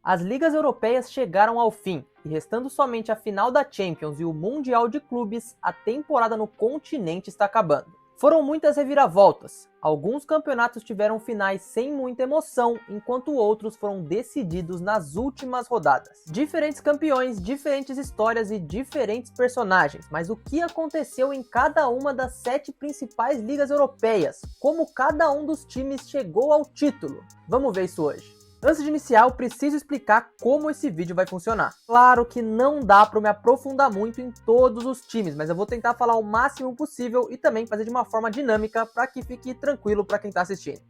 As ligas europeias chegaram ao fim, e restando somente a final da Champions e o Mundial de Clubes, a temporada no continente está acabando. Foram muitas reviravoltas, alguns campeonatos tiveram finais sem muita emoção, enquanto outros foram decididos nas últimas rodadas. Diferentes campeões, diferentes histórias e diferentes personagens, mas o que aconteceu em cada uma das 7 principais ligas europeias? Como cada um dos times chegou ao título? Vamos ver isso hoje. Antes de iniciar, eu preciso explicar como esse vídeo vai funcionar. Claro que não dá para me aprofundar muito em todos os times, mas eu vou tentar falar o máximo possível e também fazer de uma forma dinâmica para que fique tranquilo para quem está assistindo.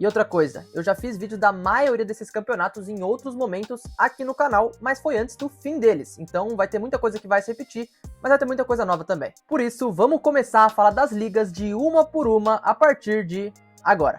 E outra coisa, eu já fiz vídeos da maioria desses campeonatos em outros momentos aqui no canal, mas foi antes do fim deles, então vai ter muita coisa que vai se repetir, mas vai ter muita coisa nova também. Por isso, vamos começar a falar das ligas de uma por uma a partir de agora.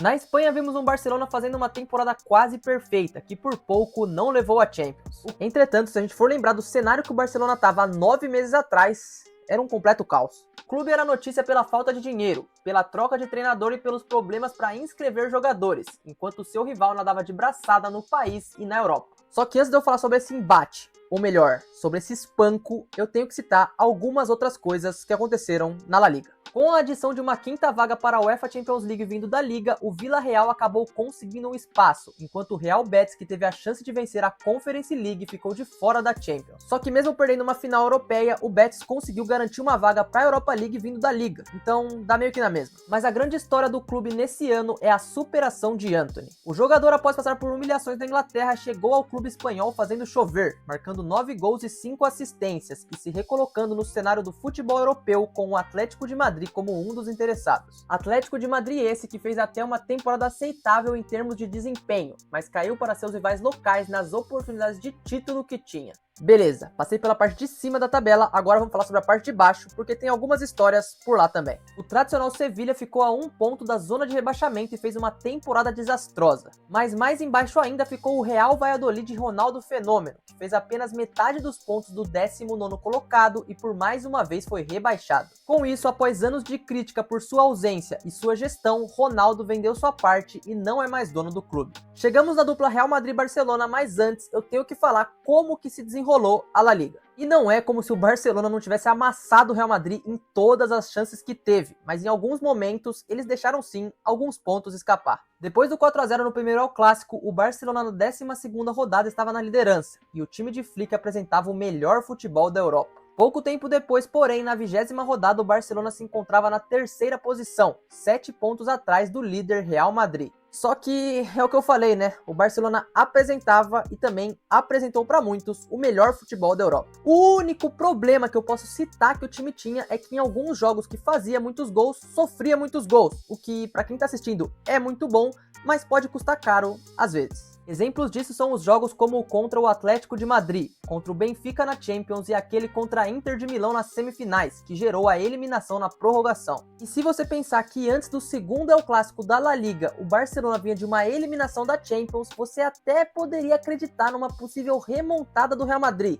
Na Espanha vimos um Barcelona fazendo uma temporada quase perfeita, que por pouco não levou a Champions. Entretanto, se a gente for lembrar do cenário que o Barcelona estava há 9 meses atrás, era um completo caos. O clube era notícia pela falta de dinheiro, pela troca de treinador e pelos problemas para inscrever jogadores, enquanto o seu rival nadava de braçada no país e na Europa. Só que antes de eu falar sobre esse embate, ou melhor, sobre esse espanco, eu tenho que citar algumas outras coisas que aconteceram na La Liga. Com a adição de uma 5ª vaga para a UEFA Champions League vindo da Liga, o Villarreal acabou conseguindo um espaço, enquanto o Real Betis, que teve a chance de vencer a Conference League, ficou de fora da Champions. Só que mesmo perdendo uma final europeia, o Betis conseguiu garantir uma vaga para a Europa League vindo da Liga, então dá meio que na mesma. Mas a grande história do clube nesse ano é a superação de Antony. O jogador, após passar por humilhações na Inglaterra, chegou ao clube espanhol fazendo chover, marcando 9 gols e 5 assistências e se recolocando no cenário do futebol europeu com o Atlético de Madrid como um dos interessados. Atlético de Madrid esse que fez até uma temporada aceitável em termos de desempenho, mas caiu para seus rivais locais nas oportunidades de título que tinha. Beleza, passei pela parte de cima da tabela, agora vamos falar sobre a parte de baixo, porque tem algumas histórias por lá também. O tradicional Sevilha ficou a 1 ponto da zona de rebaixamento e fez uma temporada desastrosa. Mas mais embaixo ainda ficou o Real Valladolid de Ronaldo Fenômeno, que fez apenas metade dos pontos do 19º colocado e por mais uma vez foi rebaixado. Com isso, após anos de crítica por sua ausência e sua gestão, Ronaldo vendeu sua parte e não é mais dono do clube. Chegamos na dupla Real Madrid-Barcelona, mas antes eu tenho que falar como que se desenrolou a La Liga. E não é como se o Barcelona não tivesse amassado o Real Madrid em todas as chances que teve, mas em alguns momentos eles deixaram sim alguns pontos escapar. Depois do 4-0 no primeiro El Clássico, o Barcelona na 12ª rodada estava na liderança, e o time de Flick apresentava o melhor futebol da Europa. Pouco tempo depois, porém, na 20ª rodada, o Barcelona se encontrava na 3ª posição, 7 pontos atrás do líder Real Madrid. Só que é o que eu falei, né? O Barcelona apresentava e também apresentou para muitos o melhor futebol da Europa. O único problema que eu posso citar que o time tinha é que em alguns jogos que fazia muitos gols, sofria muitos gols, o que para quem tá assistindo é muito bom, mas pode custar caro às vezes. Exemplos disso são os jogos como o contra o Atlético de Madrid, contra o Benfica na Champions e aquele contra a Inter de Milão nas semifinais, que gerou a eliminação na prorrogação. E se você pensar que antes do segundo El Clássico da La Liga, o Barcelona vinha de uma eliminação da Champions, você até poderia acreditar numa possível remontada do Real Madrid.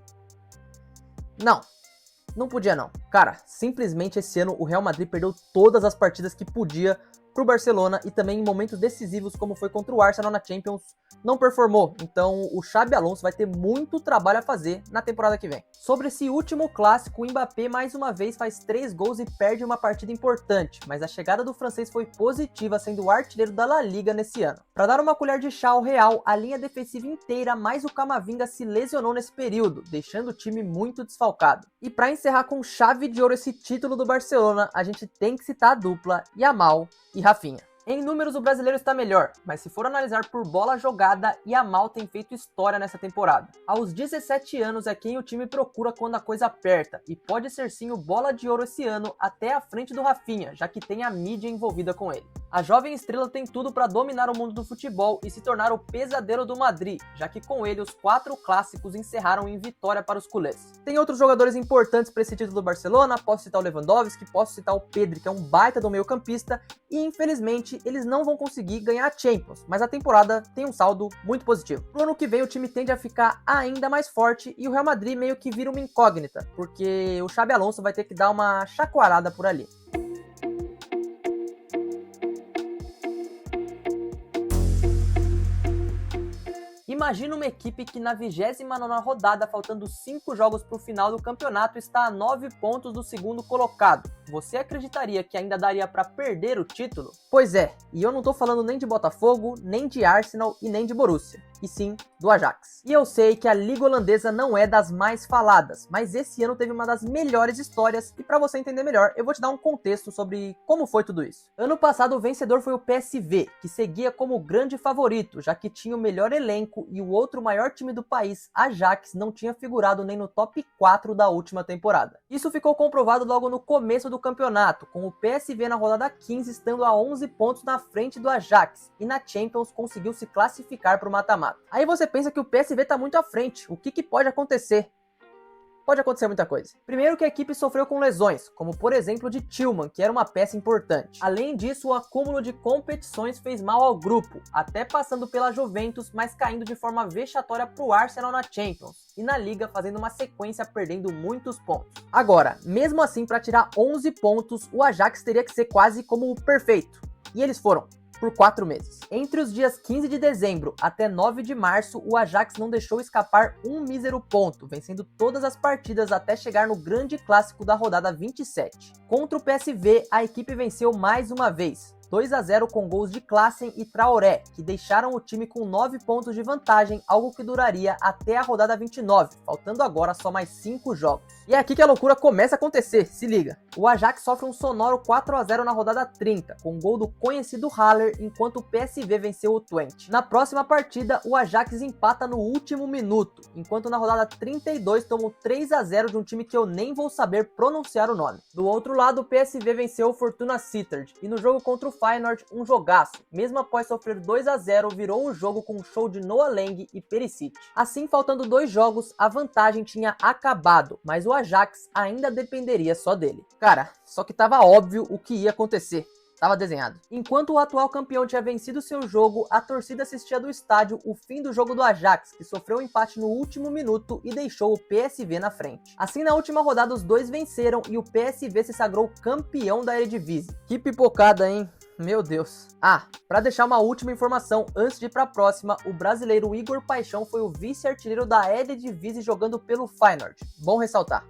Não podia não. Cara, simplesmente esse ano o Real Madrid perdeu todas as partidas que podia pro Barcelona e também em momentos decisivos como foi contra o Arsenal na Champions, não performou. Então o Xabi Alonso vai ter muito trabalho a fazer na temporada que vem. Sobre esse último clássico, o Mbappé mais uma vez faz 3 gols e perde uma partida importante, mas a chegada do francês foi positiva, sendo o artilheiro da La Liga nesse ano. Para dar uma colher de chá ao Real, a linha defensiva inteira mais o Camavinga se lesionou nesse período, deixando o time muito desfalcado. E para encerrar com chave de ouro esse título do Barcelona, a gente tem que citar a dupla Yamal e Rafinha. Em números o brasileiro está melhor, mas se for analisar por bola jogada, Yamal tem feito história nessa temporada. Aos 17 anos é quem o time procura quando a coisa aperta, e pode ser sim o bola de ouro esse ano até à frente do Rafinha, já que tem a mídia envolvida com ele. A jovem estrela tem tudo para dominar o mundo do futebol e se tornar o pesadelo do Madrid, já que com ele os 4 clássicos encerraram em vitória para os culés. Tem outros jogadores importantes para esse título do Barcelona, posso citar o Lewandowski, posso citar o Pedri, que é um baita do meio campista, e infelizmente eles não vão conseguir ganhar a Champions, mas a temporada tem um saldo muito positivo. No ano que vem o time tende a ficar ainda mais forte e o Real Madrid meio que vira uma incógnita, porque o Xabi Alonso vai ter que dar uma chacoalhada por ali. Imagina uma equipe que na 29ª rodada, faltando 5 jogos para o final do campeonato, está a 9 pontos do segundo colocado. Você acreditaria que ainda daria para perder o título? Pois é, e eu não tô falando nem de Botafogo, nem de Arsenal e nem de Borussia, e sim do Ajax. E eu sei que a Liga Holandesa não é das mais faladas, mas esse ano teve uma das melhores histórias e para você entender melhor, eu vou te dar um contexto sobre como foi tudo isso. Ano passado o vencedor foi o PSV, que seguia como grande favorito, já que tinha o melhor elenco e o outro maior time do país, Ajax, não tinha figurado nem no top 4 da última temporada. Isso ficou comprovado logo no começo do campeonato, com o PSV na rodada 15 estando a 11 pontos na frente do Ajax, e na Champions conseguiu se classificar para o mata-mata. Aí você pensa que o PSV está muito à frente, o que pode acontecer? Pode acontecer muita coisa. Primeiro que a equipe sofreu com lesões, como por exemplo de Tillman, que era uma peça importante. Além disso, o acúmulo de competições fez mal ao grupo, até passando pela Juventus, mas caindo de forma vexatória para o Arsenal na Champions, e na Liga fazendo uma sequência perdendo muitos pontos. Agora, mesmo assim, para tirar 11 pontos, o Ajax teria que ser quase como o perfeito, e eles foram. Por 4 meses. Entre os dias 15 de dezembro até 9 de março, o Ajax não deixou escapar um mísero ponto, vencendo todas as partidas até chegar no grande clássico da rodada 27. Contra o PSV, a equipe venceu mais uma vez, 2-0 com gols de Klaassen e Traoré, que deixaram o time com 9 pontos de vantagem, algo que duraria até a rodada 29, faltando agora só mais 5 jogos. E é aqui que a loucura começa a acontecer, se liga. O Ajax sofre um sonoro 4-0 na rodada 30, com gol do conhecido Haller, enquanto o PSV venceu o Twente. Na próxima partida, o Ajax empata no último minuto, enquanto na rodada 32 tomou 3-0 de um time que eu nem vou saber pronunciar o nome. Do outro lado, o PSV venceu o Fortuna Sittard, e no jogo contra o Feyenoord, um jogaço. Mesmo após sofrer 2-0, virou um jogo com um show de Noah Lang e Perisic. Assim, faltando 2 jogos, a vantagem tinha acabado, mas o Ajax ainda dependeria só dele. Cara, só que tava óbvio o que ia acontecer. Tava desenhado. Enquanto o atual campeão tinha vencido seu jogo, a torcida assistia do estádio o fim do jogo do Ajax, que sofreu um empate no último minuto e deixou o PSV na frente. Assim, na última rodada, os dois venceram e o PSV se sagrou campeão da Eredivisie. Que pipocada, hein? Meu Deus. Ah, para deixar uma última informação antes de ir para a próxima, o brasileiro Igor Paixão foi o vice-artilheiro da Eredivisie jogando pelo Feyenoord. Bom ressaltar.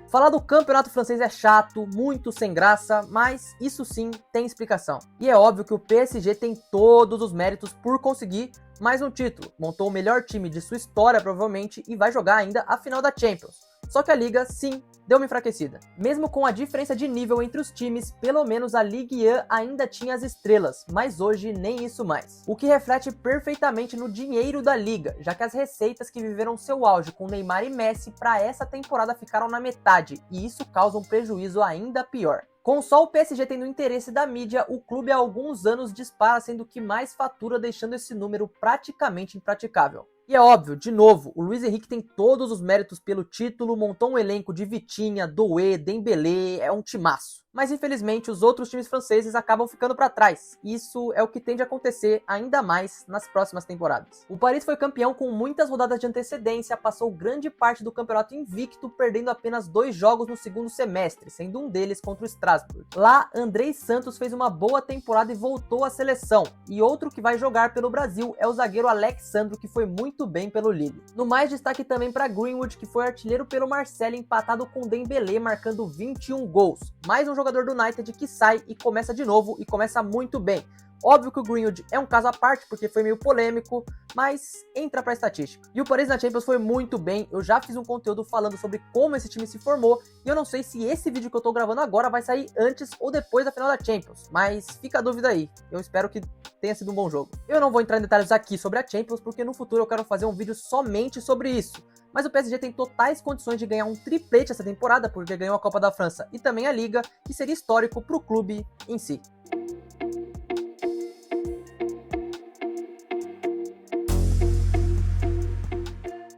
Falar do campeonato francês é chato, muito sem graça, mas isso sim tem explicação. E é óbvio que o PSG tem todos os méritos por conseguir mais um título, montou o melhor time de sua história provavelmente e vai jogar ainda a final da Champions. Só que a Liga, sim, deu uma enfraquecida. Mesmo com a diferença de nível entre os times, pelo menos a Ligue 1 ainda tinha as estrelas, mas hoje nem isso mais. O que reflete perfeitamente no dinheiro da Liga, já que as receitas que viveram seu auge com Neymar e Messi para essa temporada ficaram na metade, e isso causa um prejuízo ainda pior. Com só o PSG tendo interesse da mídia, o clube há alguns anos dispara sendo o que mais fatura, deixando esse número praticamente impraticável. E é óbvio, de novo, o Luiz Henrique tem todos os méritos pelo título, montou um elenco de Vitinha, Doué, Dembélé, é um timaço. Mas infelizmente os outros times franceses acabam ficando para trás. Isso é o que tende a acontecer ainda mais nas próximas temporadas. O Paris foi campeão com muitas rodadas de antecedência, passou grande parte do campeonato invicto, perdendo apenas 2 jogos no segundo semestre, sendo um deles contra o Strasbourg. Lá, Andrei Santos fez uma boa temporada e voltou à seleção. E outro que vai jogar pelo Brasil é o zagueiro Alex Sandro, que foi muito bem pelo Lille. No mais, destaque também para Greenwood, que foi artilheiro pelo Marseille, empatado com Dembélé, marcando 21 gols. Mais um jogador do United que sai e começa de novo e começa muito bem. Óbvio que o Greenwood é um caso à parte porque foi meio polêmico, mas entra pra estatística. E o Paris na Champions foi muito bem, eu já fiz um conteúdo falando sobre como esse time se formou e eu não sei se esse vídeo que eu tô gravando agora vai sair antes ou depois da final da Champions, mas fica a dúvida aí, eu espero que tenha sido um bom jogo. Eu não vou entrar em detalhes aqui sobre a Champions porque no futuro eu quero fazer um vídeo somente sobre isso. Mas o PSG tem totais condições de ganhar um triplete essa temporada porque ganhou a Copa da França e também a Liga, que seria histórico pro clube em si.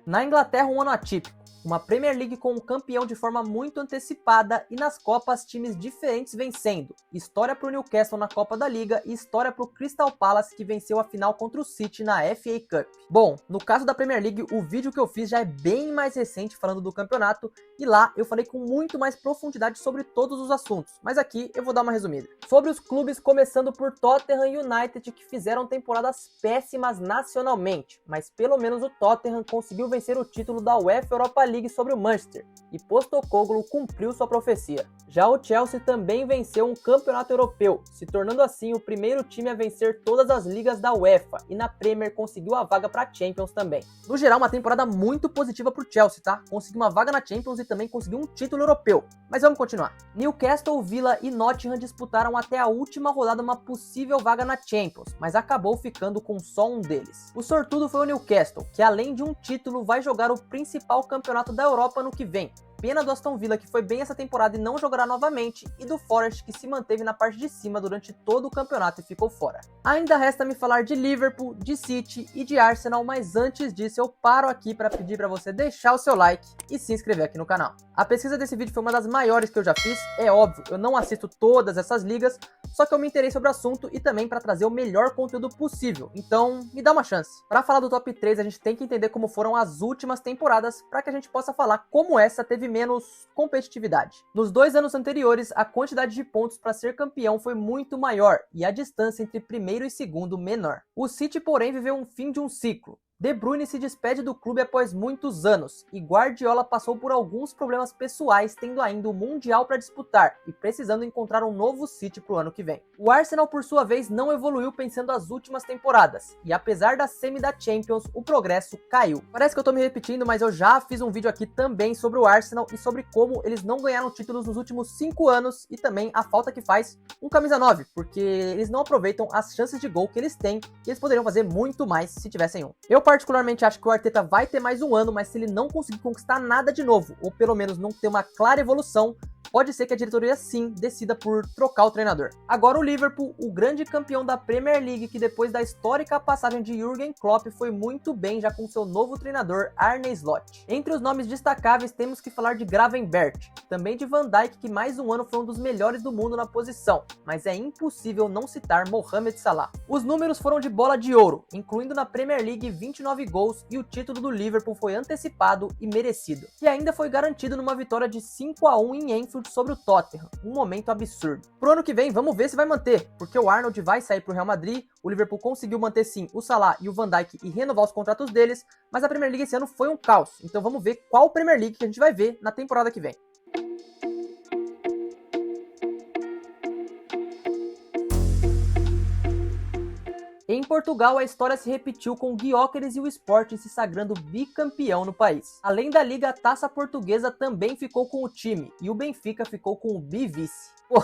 Na Inglaterra, um ano atípico. Uma Premier League com um campeão de forma muito antecipada e nas Copas times diferentes vencendo. História para o Newcastle na Copa da Liga e história para o Crystal Palace que venceu a final contra o City na FA Cup. Bom, no caso da Premier League, o vídeo que eu fiz já é bem mais recente falando do campeonato e lá eu falei com muito mais profundidade sobre todos os assuntos, mas aqui eu vou dar uma resumida. Sobre os clubes, começando por Tottenham e United, que fizeram temporadas péssimas nacionalmente, mas pelo menos o Tottenham conseguiu vencer o título da UEFA Europa League sobre o Manchester, e Postecoglou cumpriu sua profecia. Já o Chelsea também venceu um campeonato europeu, se tornando assim o primeiro time a vencer todas as ligas da UEFA, e na Premier conseguiu a vaga para a Champions também. No geral, uma temporada muito positiva para o Chelsea, tá? Conseguiu uma vaga na Champions e também conseguiu um título europeu. Mas vamos continuar. Newcastle, Villa e Nottingham disputaram até a última rodada uma possível vaga na Champions, mas acabou ficando com só um deles. O sortudo foi o Newcastle, que além de um título vai jogar o principal campeonato da Europa no que vem. Pena do Aston Villa, que foi bem essa temporada e não jogará novamente, e do Forest, que se manteve na parte de cima durante todo o campeonato e ficou fora. Ainda resta me falar de Liverpool, de City e de Arsenal, mas antes disso eu paro aqui para pedir para você deixar o seu like e se inscrever aqui no canal. A pesquisa desse vídeo foi uma das maiores que eu já fiz, é óbvio, eu não assisto todas essas ligas, só que eu me interessei sobre o assunto e também para trazer o melhor conteúdo possível, então me dá uma chance. Para falar do top 3, a gente tem que entender como foram as últimas temporadas para que a gente possa falar como essa teve menos competitividade. Nos 2 anos anteriores, a quantidade de pontos para ser campeão foi muito maior e a distância entre primeiro e segundo menor. O City, porém, viveu um fim de um ciclo. De Bruyne se despede do clube após muitos anos e Guardiola passou por alguns problemas pessoais, tendo ainda o Mundial para disputar e precisando encontrar um novo City para o ano que vem. O Arsenal, por sua vez, não evoluiu pensando as últimas temporadas e apesar da semi da Champions, o progresso caiu. Parece que eu tô me repetindo, mas eu já fiz um vídeo aqui também sobre o Arsenal e sobre como eles não ganharam títulos nos últimos 5 anos e também a falta que faz um camisa 9, porque eles não aproveitam as chances de gol que eles têm e eles poderiam fazer muito mais se tivessem um. Eu particularmente acho que o Arteta vai ter mais um ano, mas se ele não conseguir conquistar nada de novo, ou pelo menos não ter uma clara evolução, pode ser que a diretoria sim decida por trocar o treinador. Agora o Liverpool, o grande campeão da Premier League, que depois da histórica passagem de Jürgen Klopp foi muito bem já com seu novo treinador Arne Slot. Entre os nomes destacáveis temos que falar de Gravenberch, também de Van Dijk, que mais um ano foi um dos melhores do mundo na posição, mas é impossível não citar Mohamed Salah. Os números foram de bola de ouro, incluindo na Premier League 29 gols e o título do Liverpool foi antecipado e merecido, e ainda foi garantido numa vitória de 5-1 em Anfield sobre o Tottenham, um momento absurdo. Pro ano que vem, vamos ver se vai manter, porque o Arnold vai sair pro Real Madrid, o Liverpool conseguiu manter sim o Salah e o Van Dijk e renovar os contratos deles, mas a Premier League esse ano foi um caos, então vamos ver qual Premier League que a gente vai ver na temporada que vem. Em Portugal, a história se repetiu com o Gyökeres e o Sporting se sagrando bicampeão no país. Além da Liga, a Taça Portuguesa também ficou com o time, e o Benfica ficou com o bivice. Pô,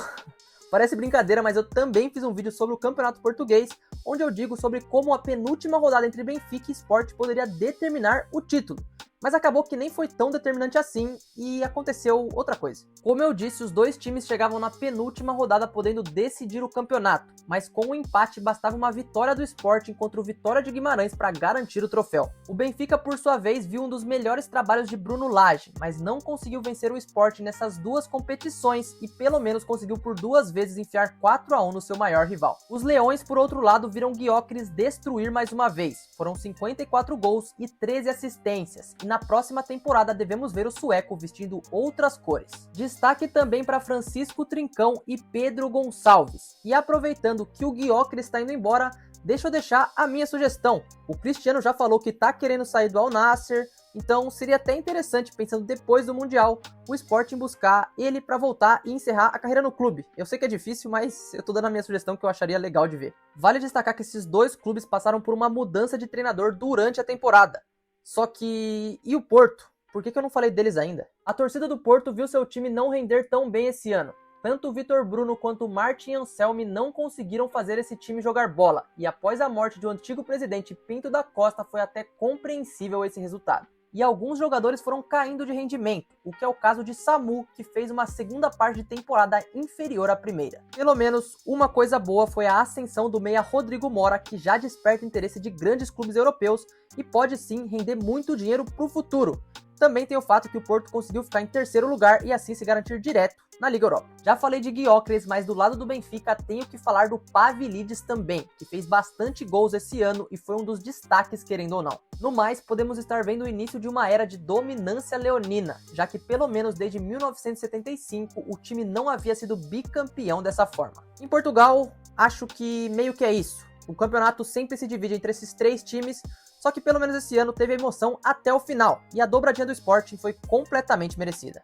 parece brincadeira, mas eu também fiz um vídeo sobre o Campeonato Português, onde eu digo sobre como a penúltima rodada entre Benfica e Sport poderia determinar o título. Mas acabou que nem foi tão determinante assim e aconteceu outra coisa. Como eu disse, os dois times chegavam na penúltima rodada podendo decidir o campeonato, mas com o empate bastava uma vitória do Sporting contra o Vitória de Guimarães para garantir o troféu. O Benfica, por sua vez, viu um dos melhores trabalhos de Bruno Lage, mas não conseguiu vencer o Sporting nessas duas competições e pelo menos conseguiu por 2 vezes enfiar 4-1 no seu maior rival. Os Leões, por outro lado, viram Gyökeres destruir mais uma vez. Foram 54 gols e 13 assistências. Na próxima temporada devemos ver o sueco vestindo outras cores. Destaque também para Francisco Trincão e Pedro Gonçalves. E aproveitando que o Gyökeres está indo embora, deixa eu deixar a minha sugestão. O Cristiano já falou que está querendo sair do Al Nassr, então seria até interessante, pensando depois do Mundial, o Sporting buscar ele para voltar e encerrar a carreira no clube. Eu sei que é difícil, mas eu tô dando a minha sugestão que eu acharia legal de ver. Vale destacar que esses dois clubes passaram por uma mudança de treinador durante a temporada. Só que... e o Porto? Por que eu não falei deles ainda? A torcida do Porto viu seu time não render tão bem esse ano. Tanto o Vitor Bruno quanto o Martin Anselmi não conseguiram fazer esse time jogar bola. E após a morte do antigo presidente Pinto da Costa, foi até compreensível esse resultado. E alguns jogadores foram caindo de rendimento, o que é o caso de Samu, que fez uma segunda parte de temporada inferior à primeira. Pelo menos uma coisa boa foi a ascensão do meia Rodrigo Mora, que já desperta interesse de grandes clubes europeus e pode sim render muito dinheiro para o futuro. Também tem o fato que o Porto conseguiu ficar em terceiro lugar e assim se garantir direto na Liga Europa. Já falei de Gyökeres, mas do lado do Benfica tenho que falar do Pavlidis também, que fez bastante gols esse ano e foi um dos destaques, querendo ou não. No mais, podemos estar vendo o início de uma era de dominância leonina, já que pelo menos desde 1975 o time não havia sido bicampeão dessa forma. Em Portugal, acho que meio que é isso. O campeonato sempre se divide entre esses 3 times, só que pelo menos esse ano teve emoção até o final, e a dobradinha do Sporting foi completamente merecida.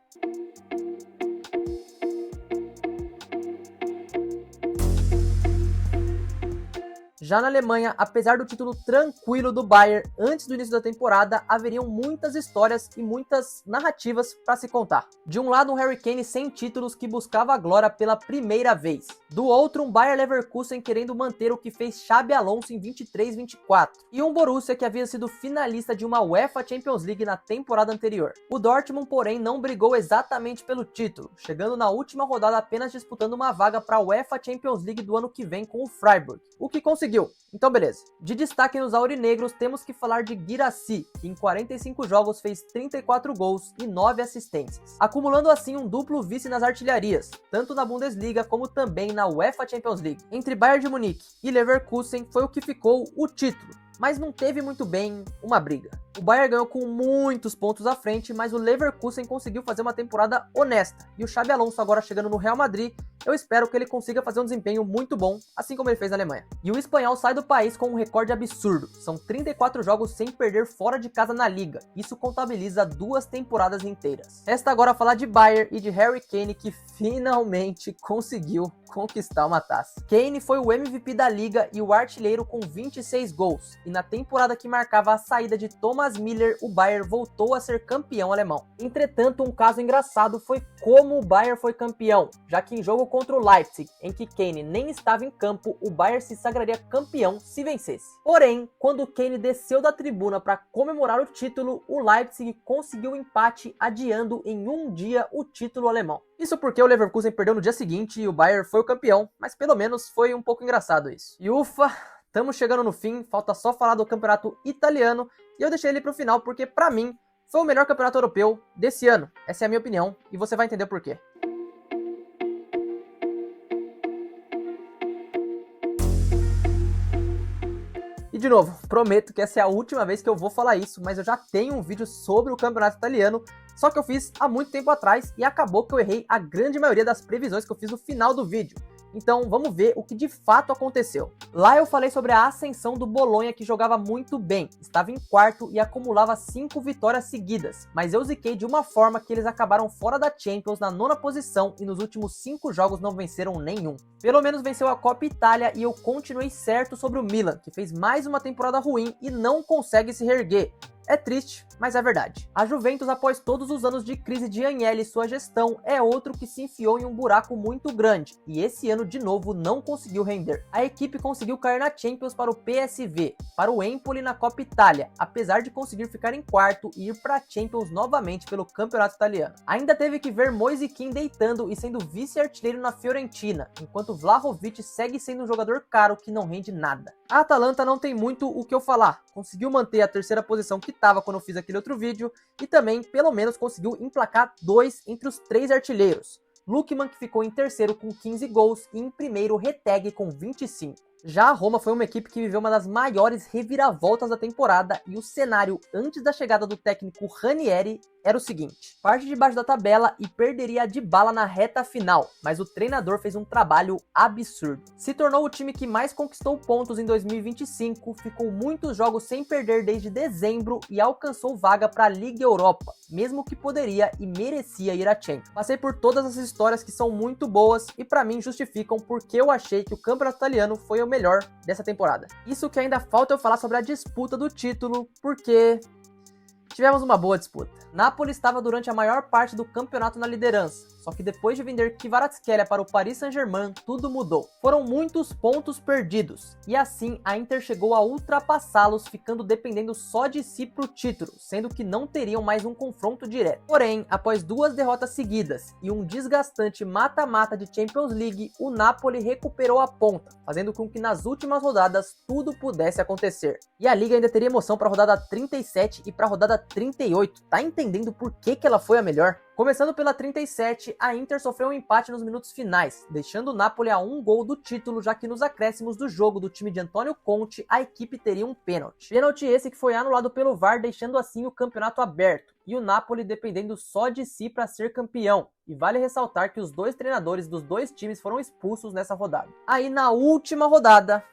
Já na Alemanha, apesar do título tranquilo do Bayern antes do início da temporada, haveriam muitas histórias e muitas narrativas para se contar. De um lado, um Harry Kane sem títulos que buscava a glória pela primeira vez. Do outro, um Bayer Leverkusen querendo manter o que fez Xabi Alonso em 23-24. E um Borussia que havia sido finalista de uma UEFA Champions League na temporada anterior. O Dortmund, porém, não brigou exatamente pelo título, chegando na última rodada apenas disputando uma vaga para a UEFA Champions League do ano que vem com o Freiburg, o que conseguiu. Então beleza. De destaque nos aurinegros temos que falar de Guirassy, que em 45 jogos fez 34 gols e 9 assistências, acumulando assim um duplo vice nas artilharias, tanto na Bundesliga como também na UEFA Champions League. Entre Bayern de Munique e Leverkusen foi o que ficou o título, mas não teve muito bem uma briga. O Bayern ganhou com muitos pontos à frente, mas o Leverkusen conseguiu fazer uma temporada honesta. E o Xabi Alonso agora chegando no Real Madrid, eu espero que ele consiga fazer um desempenho muito bom, assim como ele fez na Alemanha. E o espanhol sai do país com um recorde absurdo. São 34 jogos sem perder fora de casa na Liga. Isso contabiliza 2 temporadas inteiras. Resta agora falar de Bayern e de Harry Kane, que finalmente conseguiu conquistar uma taça. Kane foi o MVP da Liga e o artilheiro com 26 gols. E na temporada que marcava a saída de Thomas Müller, o Bayern voltou a ser campeão alemão. Entretanto, um caso engraçado foi como o Bayern foi campeão, já que em jogo contra o Leipzig, em que Kane nem estava em campo, o Bayern se sagraria campeão se vencesse. Porém, quando Kane desceu da tribuna para comemorar o título, o Leipzig conseguiu o empate, adiando em um dia o título alemão. Isso porque o Leverkusen perdeu no dia seguinte e o Bayern foi o campeão, mas pelo menos foi um pouco engraçado isso. E ufa, estamos chegando no fim, falta só falar do campeonato italiano, e eu deixei ele pro final porque, pra mim, foi o melhor campeonato europeu desse ano. Essa é a minha opinião, e você vai entender por quê. E de novo, prometo que essa é a última vez que eu vou falar isso, mas eu já tenho um vídeo sobre o campeonato italiano, só que eu fiz há muito tempo atrás e acabou que eu errei a grande maioria das previsões que eu fiz no final do vídeo. Então vamos ver o que de fato aconteceu. Lá eu falei sobre a ascensão do Bolonha, que jogava muito bem, estava em quarto e acumulava 5 vitórias seguidas, mas eu ziquei de uma forma que eles acabaram fora da Champions na 9ª posição e nos últimos 5 jogos não venceram nenhum. Pelo menos venceu a Copa Itália e eu continuei certo sobre o Milan, que fez mais uma temporada ruim e não consegue se reerguer. É triste, mas é verdade. A Juventus, após todos os anos de crise de Agnelli e sua gestão, é outro que se enfiou em um buraco muito grande, e esse ano de novo não conseguiu render. A equipe conseguiu cair na Champions para o PSV, para o Empoli na Copa Itália, apesar de conseguir ficar em quarto e ir para a Champions novamente pelo campeonato italiano. Ainda teve que ver Moise Kean deitando e sendo vice-artilheiro na Fiorentina, enquanto Vlahovic segue sendo um jogador caro que não rende nada. A Atalanta não tem muito o que eu falar, conseguiu manter a 3ª posição que estava quando eu fiz aquele outro vídeo, e também, pelo menos, conseguiu emplacar 2 entre os 3 artilheiros. Lukman, que ficou em terceiro com 15 gols, e em primeiro Reteg com 25. Já a Roma foi uma equipe que viveu uma das maiores reviravoltas da temporada, e o cenário antes da chegada do técnico Ranieri era o seguinte: parte de baixo da tabela e perderia a Dybala na reta final, mas o treinador fez um trabalho absurdo. Se tornou o time que mais conquistou pontos em 2025, ficou muitos jogos sem perder desde dezembro e alcançou vaga para a Liga Europa, mesmo que poderia e merecia ir à Champions. Passei por todas essas histórias que são muito boas e para mim justificam porque eu achei que o campeonato italiano foi o melhor dessa temporada. Isso que ainda falta eu falar sobre a disputa do título, porque tivemos uma boa disputa. Napoli estava durante a maior parte do campeonato na liderança, só que depois de vender Kvaratskhelia para o Paris Saint-Germain, tudo mudou. Foram muitos pontos perdidos, e assim a Inter chegou a ultrapassá-los, ficando dependendo só de si para o título, sendo que não teriam mais um confronto direto. Porém, após 2 derrotas seguidas e um desgastante mata-mata de Champions League, o Napoli recuperou a ponta, fazendo com que nas últimas rodadas tudo pudesse acontecer. E a Liga ainda teria emoção para a rodada 37 e para a rodada 38. Tá entendendo por que ela foi a melhor? Começando pela 37, a Inter sofreu um empate nos minutos finais, deixando o Napoli a um gol do título, já que nos acréscimos do jogo do time de Antônio Conte, a equipe teria um pênalti. Pênalti esse que foi anulado pelo VAR, deixando assim o campeonato aberto, e o Napoli dependendo só de si para ser campeão. E vale ressaltar que os dois treinadores dos dois times foram expulsos nessa rodada. Aí na última rodada,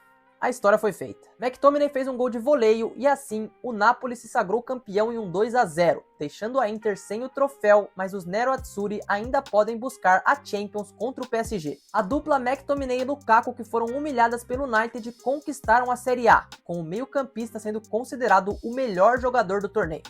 a história foi feita. McTominay fez um gol de voleio e assim o Napoli se sagrou campeão em um 2-0, deixando a Inter sem o troféu, mas os Nerazzurri ainda podem buscar a Champions contra o PSG. A dupla McTominay e Lukaku, que foram humilhadas pelo United, conquistaram a Série A, com o meio-campista sendo considerado o melhor jogador do torneio.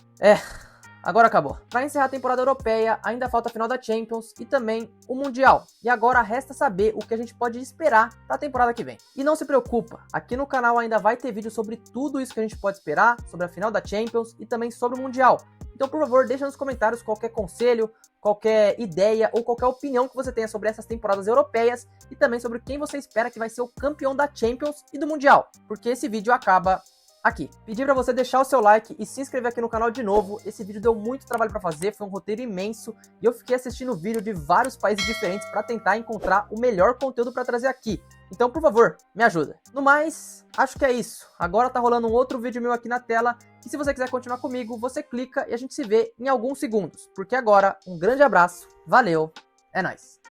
Agora acabou. Para encerrar a temporada europeia, ainda falta a final da Champions e também o Mundial. E agora resta saber o que a gente pode esperar para a temporada que vem. E não se preocupa, aqui no canal ainda vai ter vídeo sobre tudo isso que a gente pode esperar, sobre a final da Champions e também sobre o Mundial. Então, por favor, deixa nos comentários qualquer conselho, qualquer ideia ou qualquer opinião que você tenha sobre essas temporadas europeias e também sobre quem você espera que vai ser o campeão da Champions e do Mundial, porque esse vídeo acaba aqui. Pedi pra você deixar o seu like e se inscrever aqui no canal de novo. Esse vídeo deu muito trabalho pra fazer, foi um roteiro imenso e eu fiquei assistindo vídeo de vários países diferentes pra tentar encontrar o melhor conteúdo pra trazer aqui. Então, por favor, me ajuda. No mais, acho que é isso. Agora tá rolando um outro vídeo meu aqui na tela e se você quiser continuar comigo, você clica e a gente se vê em alguns segundos. Porque agora, um grande abraço, valeu, é nóis.